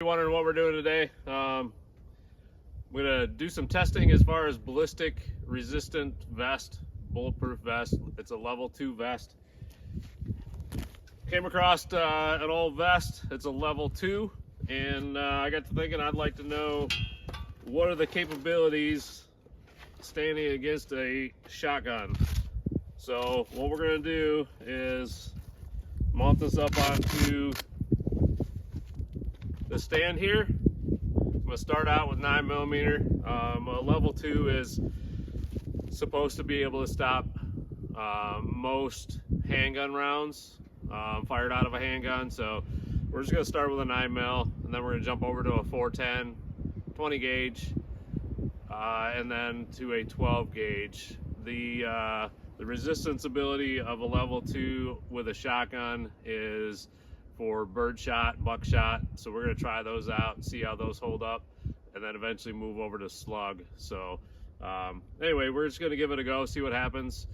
wondering what we're doing today, I'm gonna do some testing as far as ballistic resistant vest, bulletproof vest. It's a level 2 vest. Came across an old vest. It's a level 2, and I got to thinking I'd like to know what are the capabilities standing against a shotgun. So what we're gonna do is mount this up onto the stand here. I'm gonna start out with 9mm. A level 2 is supposed to be able to stop most handgun rounds fired out of a handgun. So we're just gonna start with a 9mm, and then we're gonna jump over to a 410, 20 gauge, and then to a 12 gauge. The resistance ability of a level 2 with a shotgun is for birdshot, buckshot. So we're gonna try those out and see how those hold up, and then eventually move over to slug. So anyway, we're just gonna give it a go, see what happens.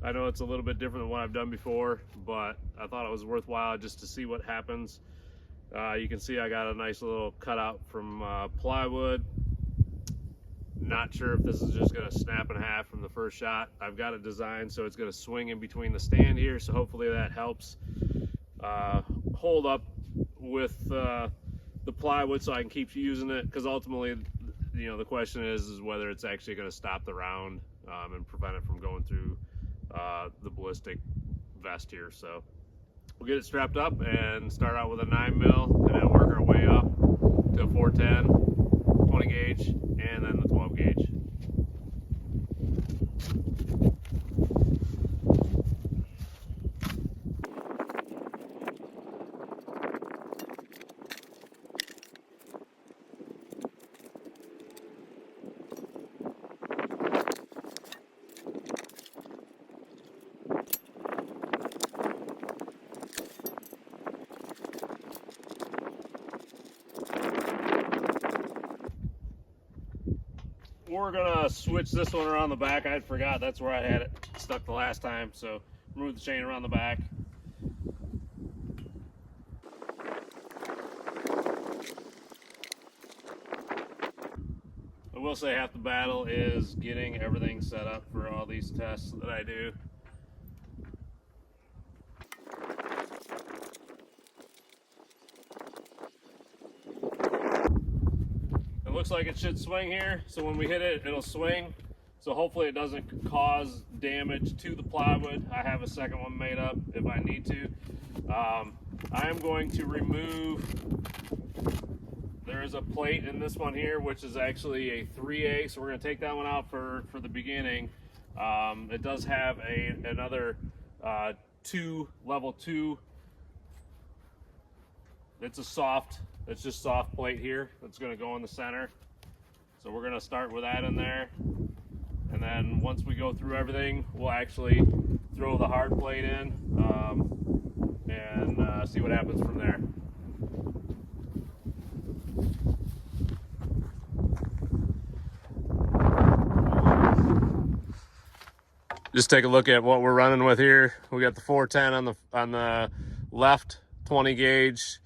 I know it's a little bit different than what I've done before, but I thought it was worthwhile just to see what happens. You can see I got a nice little cutout from plywood. Not sure if this is just gonna snap in half from the first shot. I've got it designed so it's gonna swing in between the stand here, so hopefully that helps hold up with the plywood so I can keep using it, because ultimately, you know, the question is whether it's actually gonna stop the round and prevent it from going through the ballistic vest here. So we'll get it strapped up and start out with a 9mm, and then work our way up to a 410, 20 gauge, and then the 12 gauge. We're gonna switch this one around the back. I forgot that's where I had it stuck the last time, so move the chain around the back. I will say half the battle is getting everything set up for all these tests that I do. It looks like it should swing here, so when we hit it, it'll swing. So hopefully it doesn't cause damage to the plywood. I have a second one made up if I need to. I am going to remove, there is a plate in this one here, which is actually a 3A, so we're gonna take that one out for the beginning. It does have another level 2. It's just soft plate here that's going to go in the center. So we're going to start with that in there, and then once we go through everything, we'll actually throw the hard plate in and see what happens from there. Just take a look at what we're running with here. We got the 410 on the left, 20 gauge.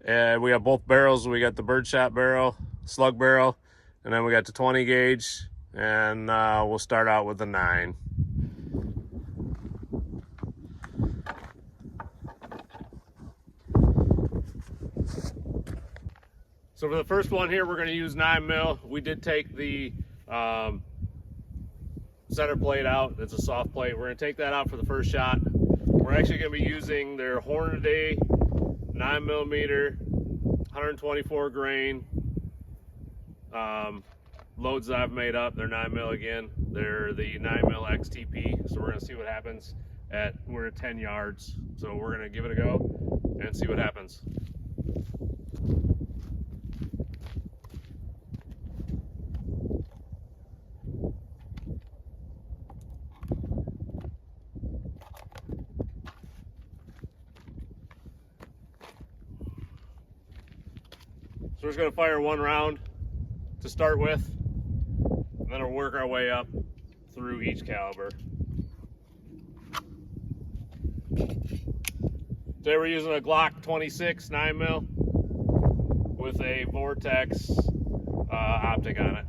We have both barrels. We got the birdshot barrel, slug barrel, and then we got the 20 gauge, and we'll start out with the 9. So for the first one here, we're going to use 9mm. We did take the center plate out. It's a soft plate. We're going to take that out for the first shot. We're actually going to be using their Hornady 9mm, 124 grain loads that I've made up. They're 9mm again. They're the 9mm XTP. So we're gonna see what happens we're at 10 yards. So we're gonna give it a go and see what happens. So we're just going to fire one round to start with, and then we'll work our way up through each caliber. Today we're using a Glock 26 9mm with a vortex optic on it.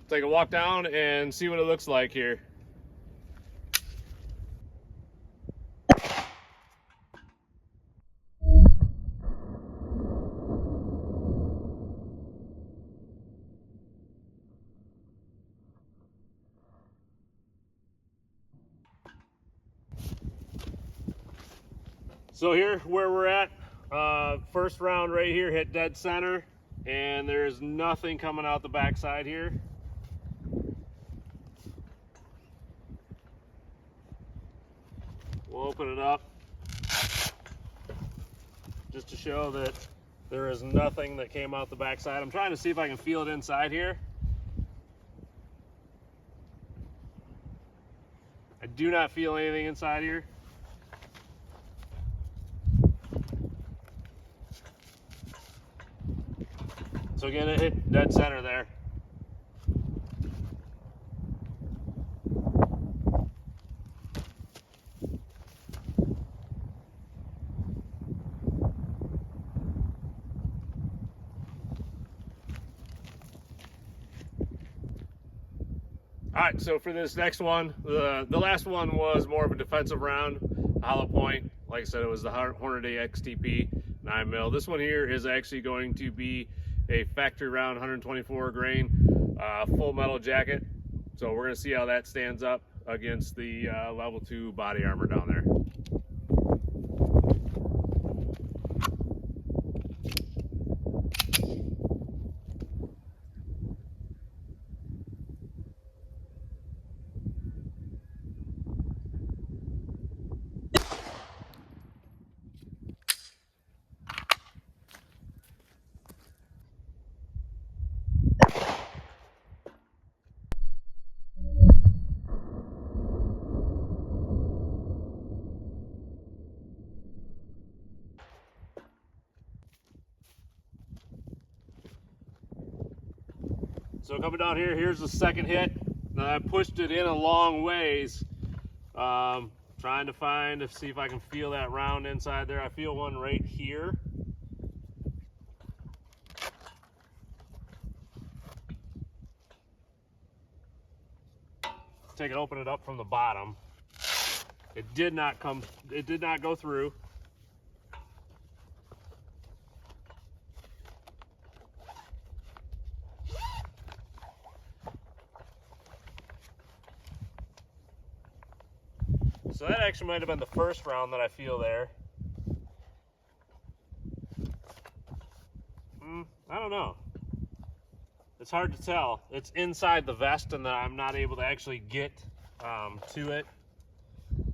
Take a walk down and see what it looks like here. So here where we're at, first round right here hit dead center, and there's nothing coming out the backside here. We'll open it up just to show that there is nothing that came out the backside. I'm trying to see if I can feel it inside here. I do not feel anything inside here. So again, it hit dead center there. All right, so for this next one, the last one was more of a defensive round, hollow point. Like I said, it was the Hornady XTP 9mm. This one here is actually going to be a factory round 124 grain full metal jacket. So we're gonna see how that stands up against the level 2 body armor down there. So coming down here, here's the second hit. Now I pushed it in a long ways, trying to see if I can feel that round inside there. I feel one right here. Take it, open it up from the bottom. It did not go through. So that actually might have been the first round that I feel there. I don't know. It's hard to tell. It's inside the vest and I'm not able to actually get to it.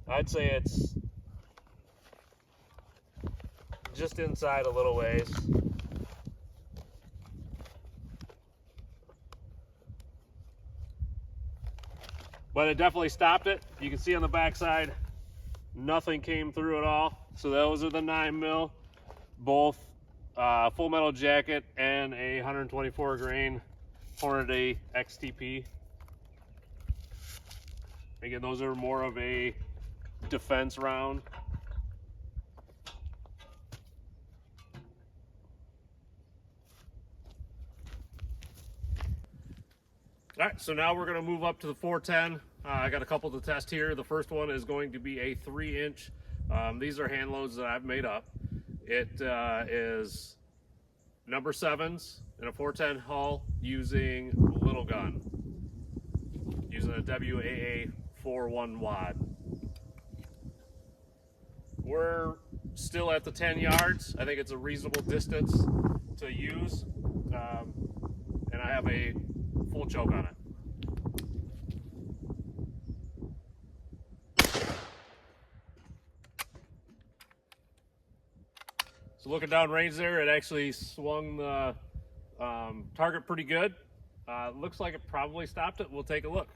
I'd say it's just inside a little ways. But it definitely stopped it. You can see on the backside, nothing came through at all. So those are the 9mm, both full metal jacket and a 124 grain Hornady XTP. Again, those are more of a defense round. All right, so now we're going to move up to the 410. I got a couple to test here. The first one is going to be a 3-inch. These are hand loads that I've made up. It is number 7s in a 410 hull using a little gun, using a WAA 41 wad. We're still at the 10 yards. I think it's a reasonable distance to use, and I have a full choke on it. So looking down range there, it actually swung the target pretty good. Looks like it probably stopped it. We'll take a look.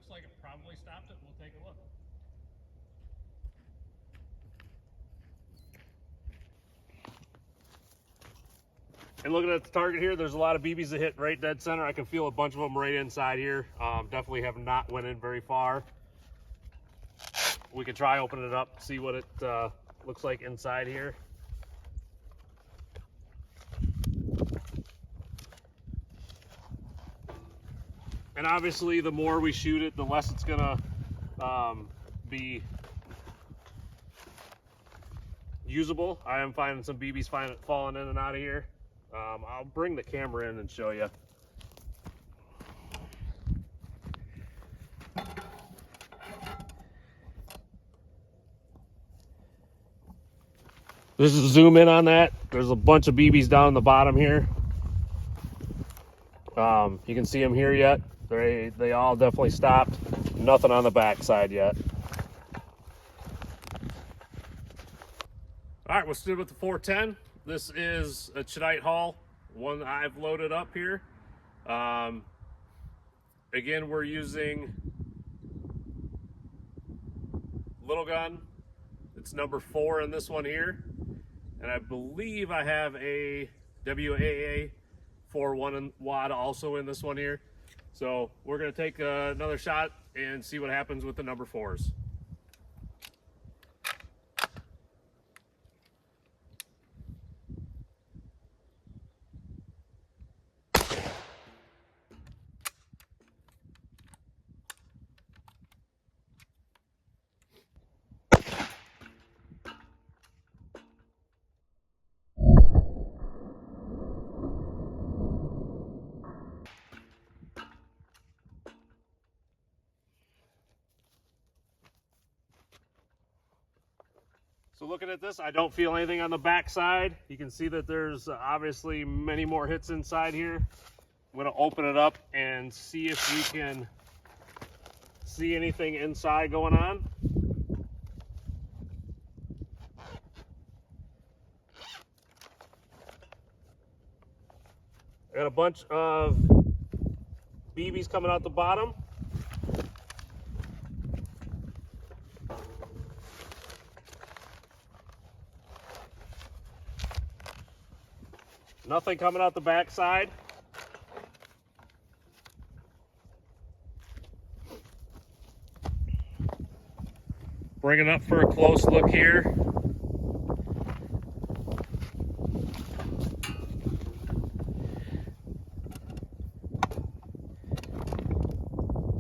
looks like it probably stopped it. We'll take a look. And looking at the target here, there's a lot of BBs that hit right dead center. I can feel a bunch of them right inside here. Definitely have not went in very far. We can try opening it up, see what it looks like inside here. And obviously the more we shoot it, the less it's gonna be usable. I am finding some BBs falling in and out of here. I'll bring the camera in and show you. This is a zoom in on that. There's a bunch of BBs down in the bottom here. You can see them here yet. They all definitely stopped. Nothing on the back side yet. All right, we'll stick with the 410. This is a Chedite Hall, one I've loaded up here. Again, we're using little gun. It's number 4 in this one here. And I believe I have a WAA 4.1 wad also in this one here. So we're gonna take another shot and see what happens with the number 4s. So looking at this, I don't feel anything on the back side. You can see that there's obviously many more hits inside here. I'm gonna open it up and see if we can see anything inside going on. I got a bunch of BBs coming out the bottom. Nothing coming out the back side. Bring it up for a close look here.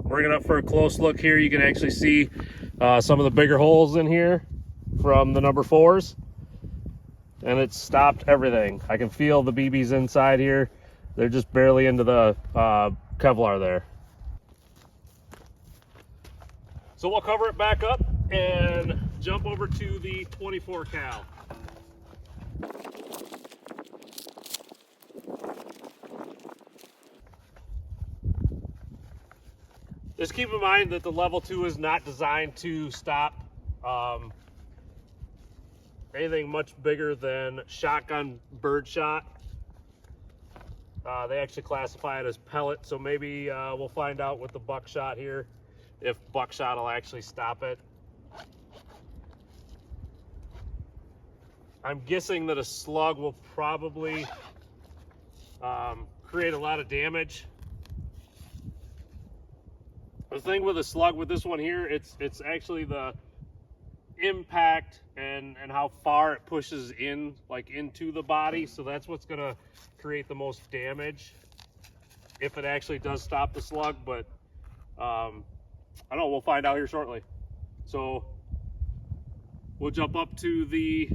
Bring it up for a close look here. You can actually see some of the bigger holes in here from the number 4s. And it stopped everything. I can feel the BBs inside here. They're just barely into the Kevlar there. So we'll cover it back up and jump over to the 24 cal. Just keep in mind that the level 2 is not designed to stop anything much bigger than shotgun birdshot. They actually classify it as pellet, so maybe we'll find out with the buckshot here if buckshot will actually stop it. I'm guessing that a slug will probably create a lot of damage. The thing with a slug with this one here, it's actually the impact and how far it pushes in, like into the body. So that's what's gonna create the most damage if it actually does stop the slug. But I don't know, we'll find out here shortly. So we'll jump up to the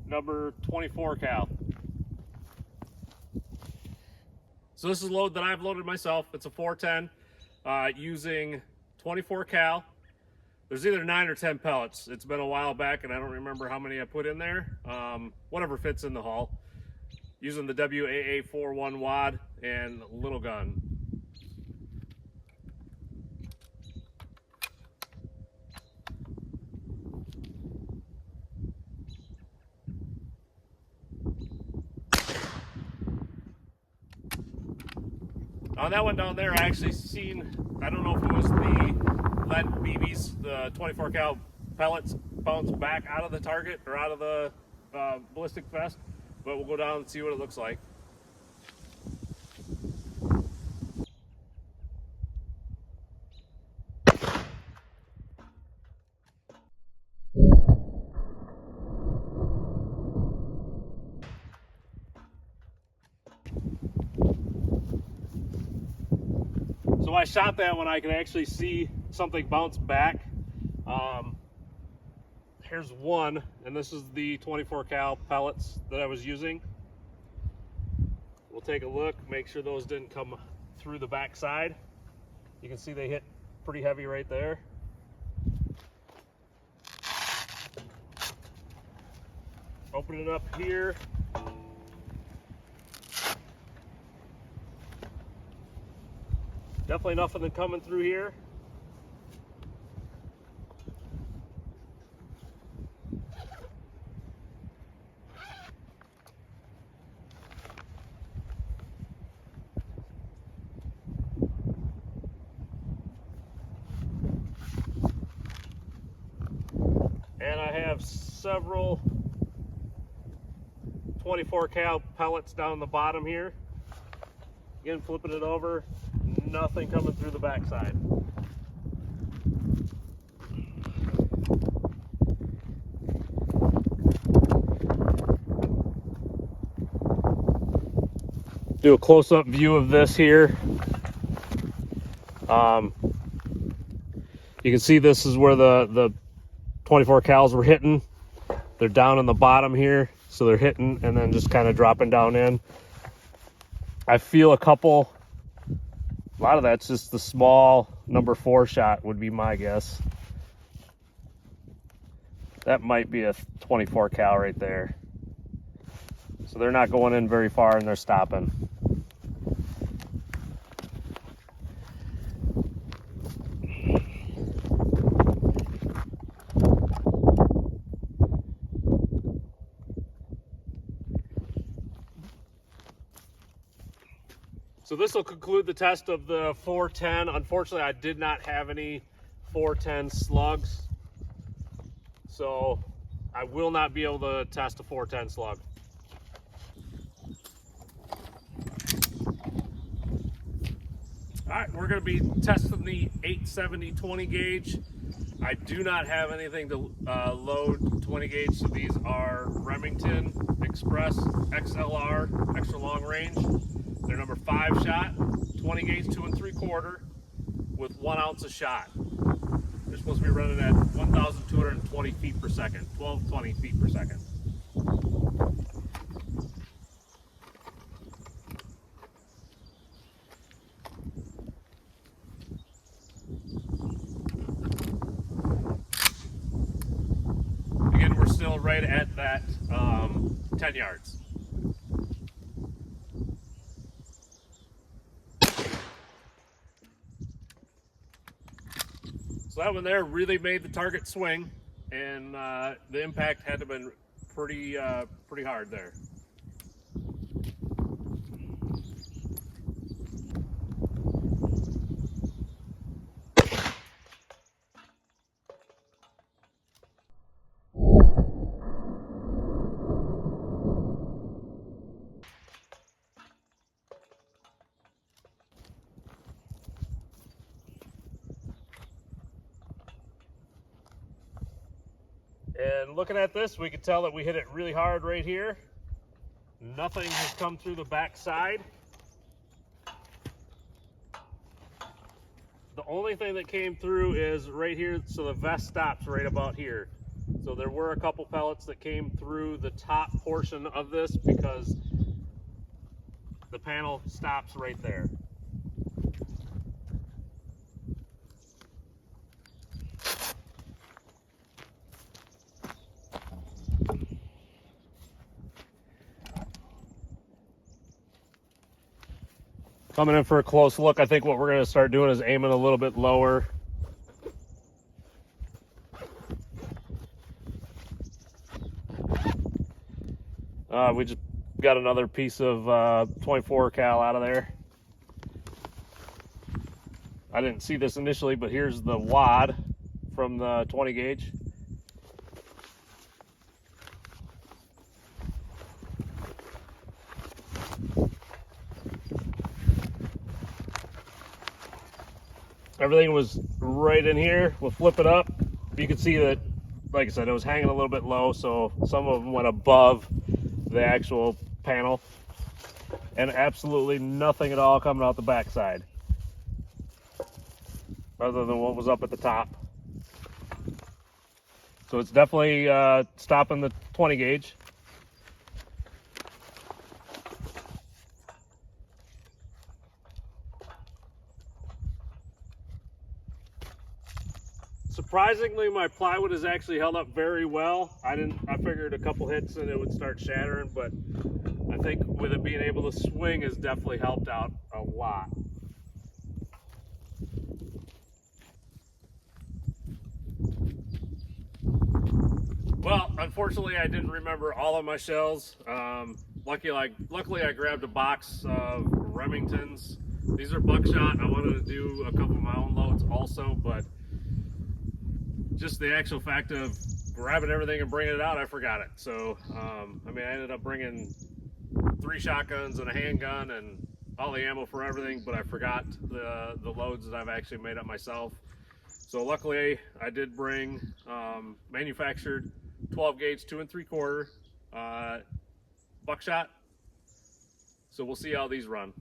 number 24 cal. So this is a load that I've loaded myself. It's a 410 using 24 cal. There's either 9 or 10 pellets. It's been a while back and I don't remember how many I put in there. Whatever fits in the hull. Using the WAA 4.1 wad and little gun. On that one down there, I actually seen, I don't know if it was the lead BBs, the 24 cal pellets bounce back out of the target or out of the ballistic vest, but we'll go down and see what it looks like. So I shot that when I could actually see something bounce back. Here's one, and this is the 24 cal pellets that I was using. We'll take a look, make sure those didn't come through the back side. You can see they hit pretty heavy right there. Open it up here. Definitely nothing coming through here. And I have several 24 cal pellets down the bottom here. Again, flipping it over, nothing coming through the backside. Do a close-up view of this here. You can see this is where the 24 cals were hitting. They're down in the bottom here, so they're hitting and then just kind of dropping down in. I feel a lot of that's just the small number 4 shot would be my guess. That might be a 24 cal right there. So they're not going in very far and they're stopping. So this will conclude the test of the 410. Unfortunately, I did not have any 410 slugs, so I will not be able to test a 410 slug. All right, we're going to be testing the 870 20 gauge. I do not have anything to load 20 gauge, so these are Remington Express XLR, extra long range. They're number 5 shot, 20 gauge 2 3/4 with 1 ounce a shot. They're supposed to be running at 1,220 feet per second, 1220 feet per second. Again, we're still right at that 10 yards. So that one there really made the target swing, and the impact had to have been pretty hard there. And looking at this, we can tell that we hit it really hard right here. Nothing has come through the back side. The only thing that came through is right here, so the vest stops right about here. So there were a couple pellets that came through the top portion of this because the panel stops right there. Coming in for a close look, I think what we're going to start doing is aiming a little bit lower. We just got another piece of 24 cal out of there. I didn't see this initially, but here's the wad from the 20 gauge. Everything was right in here. We'll flip it up. You can see that, like I said, it was hanging a little bit low, so some of them went above the actual panel, and absolutely nothing at all coming out the backside other than what was up at the top. So it's definitely stopping the 20 gauge. Surprisingly, my plywood has actually held up very well. I figured a couple hits and it would start shattering, but I think with it being able to swing has definitely helped out a lot. Well, unfortunately, I didn't remember all of my shells. Luckily, I grabbed a box of Remingtons. These are buckshot. I wanted to do a couple of my own loads also, but just the actual fact of grabbing everything and bringing it out, I forgot it. So, I mean, I ended up bringing 3 shotguns and a handgun and all the ammo for everything, but I forgot the loads that I've actually made up myself. So luckily, I did bring manufactured 12 gauge 2 3/4 buckshot. So we'll see how these run.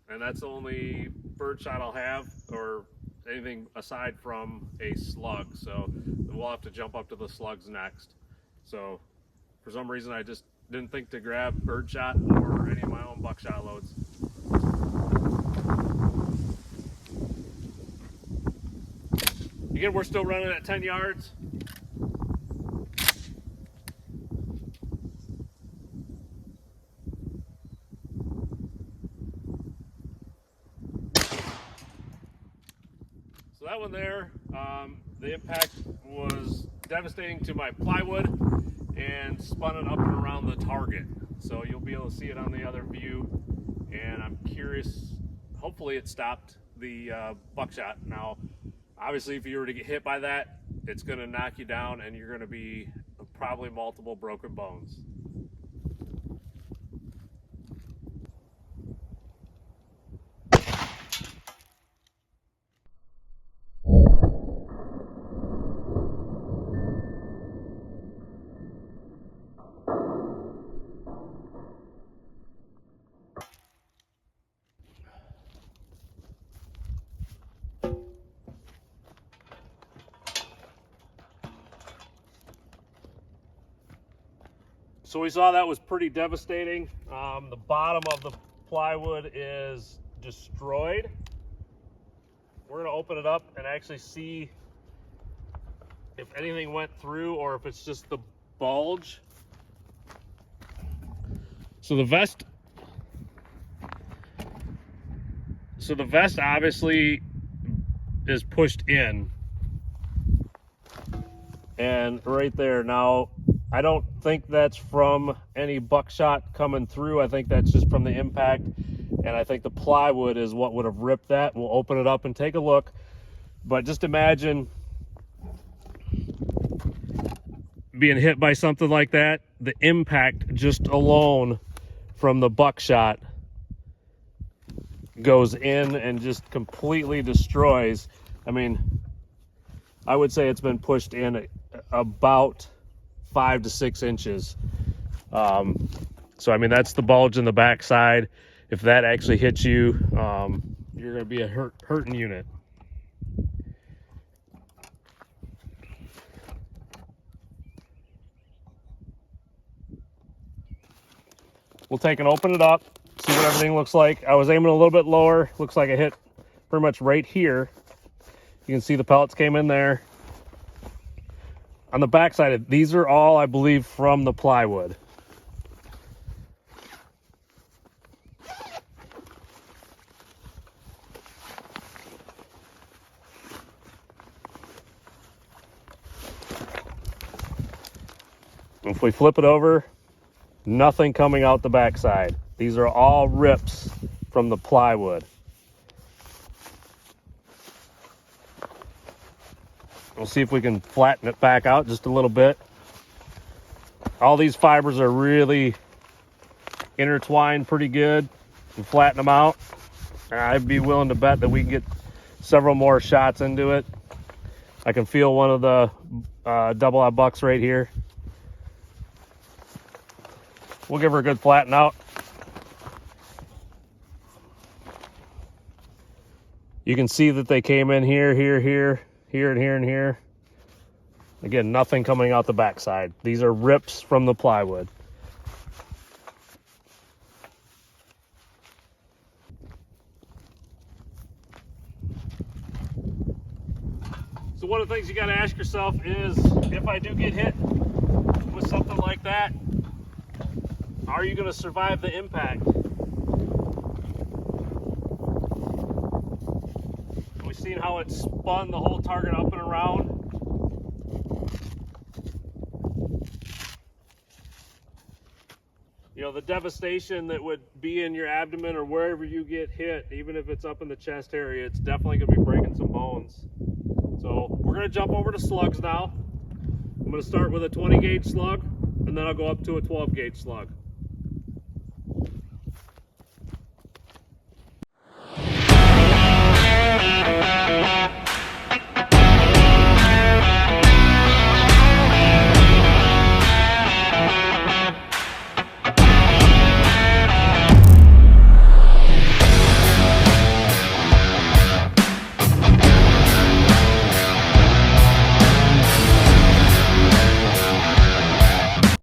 And that's the only birdshot I'll have, or anything aside from a slug. So we'll have to jump up to the slugs next. So for some reason, I just didn't think to grab birdshot or any of my own buckshot loads. Again, we're still running at 10 yards. So that one there, the impact was devastating to my plywood and spun it up and around the target. So you'll be able to see it on the other view. And I'm curious, hopefully it stopped the buckshot. Now, obviously, if you were to get hit by that, it's going to knock you down and you're going to be probably multiple broken bones. So we saw that was pretty devastating. The bottom of the plywood is destroyed. We're gonna open it up and actually see if anything went through or if it's just the bulge. So the vest obviously is pushed in. And right there, now, I don't think that's from any buckshot coming through. I think that's just from the impact. And I think the plywood is what would have ripped that. We'll open it up and take a look. But just imagine being hit by something like that. The impact just alone from the buckshot goes in and just completely destroys. I mean, I would say it's been pushed in about 5 to 6 inches. So I mean, that's the bulge in the backside. If that actually hits you, you're going to be a hurting unit. We'll take and open it up, see what everything looks like. I was aiming a little bit lower. Looks like I hit pretty much right here. You can see the pellets came in there. On the backside, these are all, I believe, from the plywood. If we flip it over, nothing coming out the backside. These are all rips from the plywood. We'll see if we can flatten it back out just a little bit. All these fibers are really intertwined pretty good, and flatten them out. I'd be willing to bet that we can get several more shots into it. I can feel one of the double-out bucks right here. We'll give her a good flatten out. You can see that they came in here, here, here, here, and here, and here. Again, nothing coming out the backside. These are rips from the plywood. So one of the things you got to ask yourself is, if I do get hit with something like that, are you going to survive the impact? We've seen how it spun the whole target up and around. You know, the devastation that would be in your abdomen or wherever you get hit, even if it's up in the chest area, it's definitely going to be breaking some bones. So we're going to jump over to slugs now. I'm going to start with a 20 gauge slug, and then I'll go up to a 12 gauge slug.